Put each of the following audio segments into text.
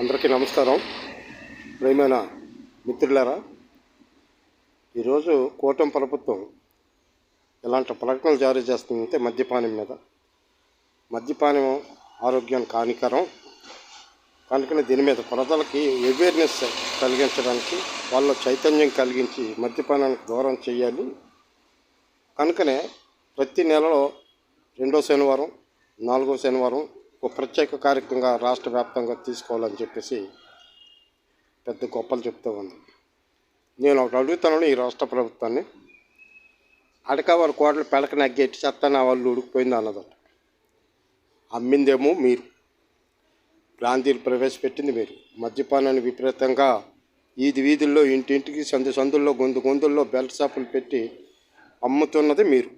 అందరికీ నమస్కారం. ప్రియమైన మిత్రులారా, ఈరోజు కూటమి ప్రభుత్వం ఎలాంటి ప్రకటనలు జారీ చేస్తుందంటే మద్యపానం మీద. మద్యపానం ఆరోగ్యానికి హానికరం కనుకనే దీని మీద ప్రజలకి అవేర్నెస్ కలిగించడానికి, వాళ్ళ చైతన్యం కలిగించి మద్యపానానికి దూరం చేయాలి. కనుకనే ప్రతి నెలలో 2వ శనివారం, 4వ శనివారం ఒక ప్రత్యేక కార్యక్రమంగా రాష్ట్ర వ్యాప్తంగా తీసుకోవాలని చెప్పేసి పెద్ద గొప్పలు చెప్తూ ఉంది. నేను ఒకటి అడుగుతాను ఈ రాష్ట్ర ప్రభుత్వాన్ని. అడకవారి కోటలు పెడక నగ్గేటి చెత్త నా వాళ్ళు ఉడికిపోయింది అన్నదట. అమ్మిందేమో మీరు, బ్రాంతీలు ప్రవేశపెట్టింది మీరు. మద్యపానాన్ని విపరీతంగా వీధుల్లో, ఇంటింటికి, సందుల్లో, గొంతుల్లో బెల్ట్ షాపులు పెట్టి అమ్ముతున్నది మీరు.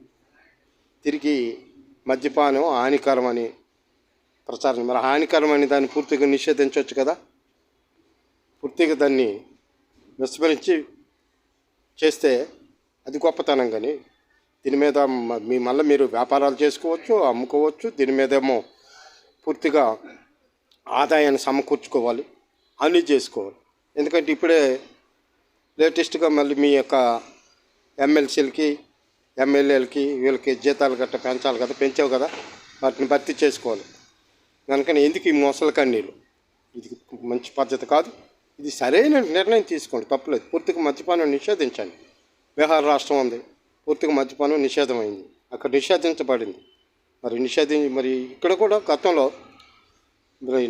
తిరిగి మద్యపానం హానికరమని ప్రచారం. మరి హానికరమని దాన్ని పూర్తిగా నిషేధించవచ్చు కదా. పూర్తిగా దాన్ని విస్మరించి చేస్తే అది గొప్పతనం. కానీ దీని మీద మళ్ళీ మీరు వ్యాపారాలు చేసుకోవచ్చు, అమ్ముకోవచ్చు. దీని మీదేమో పూర్తిగా ఆదాయాన్ని సమకూర్చుకోవాలి, అన్నీ చేసుకోవాలి. ఎందుకంటే ఇప్పుడే లేటెస్ట్గా మళ్ళీ మీ యొక్క ఎమ్మెల్సీలకి, ఎమ్మెల్యేలకి, వీళ్ళకి జీతాలు గట్ట పెంచాలి కదా, పెంచావు కదా, వాటిని భర్తీ చేసుకోవాలి. కనుకని ఎందుకు ఈ మోసల కన్నీళ్ళు? ఇది మంచి పద్ధతి కాదు. ఇది సరైన నిర్ణయం తీసుకోండి, తప్పులేదు. పూర్తిగా మద్యపానం నిషేధించండి. బీహార్ రాష్ట్రం ఉంది, పూర్తిగా మద్యపానం నిషేధమైంది, అక్కడ నిషేధించబడింది. మరి ఇక్కడ కూడా గతంలో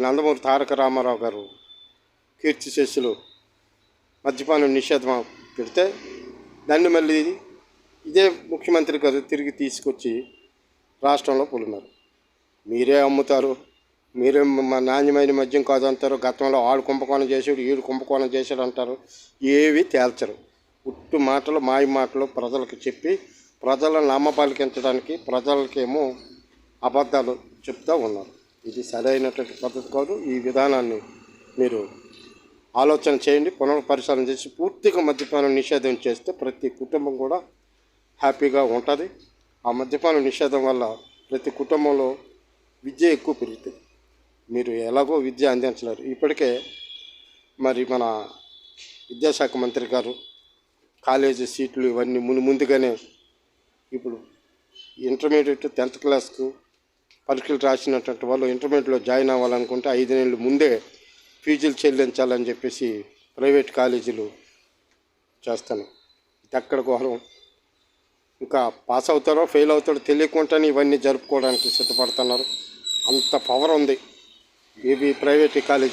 నందమూరి తారక రామారావు గారు కీర్తిశేషులు మద్యపానం నిషేధం పెడితే దాన్ని మళ్ళీ ఇదే ముఖ్యమంత్రి గారు తిరిగి తీసుకొచ్చి రాష్ట్రంలో పులినారు. మీరే అమ్ముతారు, మీరే నాణ్యమైన మద్యం కాదు అంటారు. గతంలో ఆడు కుంభకోణం చేసాడు, ఈడు కుంభకోణం చేశాడు అంటారు. ఏవి తేల్చరు. ఉట్టు మాటలు, మాయ మాటలు ప్రజలకు చెప్పి ప్రజలను నమ్మపలికించడానికి ప్రజలకేమో అబద్ధాలు చెప్తూ ఉన్నారు. ఇది సరైనటువంటి పద్ధతి కాదు. ఈ విధానాన్ని మీరు ఆలోచన చేయండి, పునఃపరిశీలన చేసి పూర్తిగా మద్యపానం నిషేధం చేస్తే ప్రతి కుటుంబం కూడా హ్యాపీగా ఉంటుంది. ఆ మద్యపానం నిషేధం వల్ల ప్రతి కుటుంబంలో విద్య ఎక్కువ పెరుగుతుంది. మీరు ఎలాగో విద్య అందించలేరు. ఇప్పటికే మరి మన విద్యాశాఖ మంత్రి గారు కాలేజీ సీట్లు ఇవన్నీ ముందుగానే ఇప్పుడు ఇంటర్మీడియట్ 10th క్లాస్కు పరీక్షలు రాసినటువంటి వాళ్ళు ఇంటర్మీడియట్లో జాయిన్ అవ్వాలనుకుంటే 5 నెలల ముందే ఫీజులు చెల్లించాలని చెప్పేసి ప్రైవేట్ కాలేజీలు చేస్తాను. ఇది ఎక్కడ ఘోరం. ఇంకా పాస్ అవుతారో ఫెయిల్ అవుతారో తెలియకుండానే ఇవన్నీ జరుపుకోవడానికి సిద్ధపడుతున్నారు. అంత పవర్ ఉంది ఇవి ప్రైవేట్ కాలేజీ.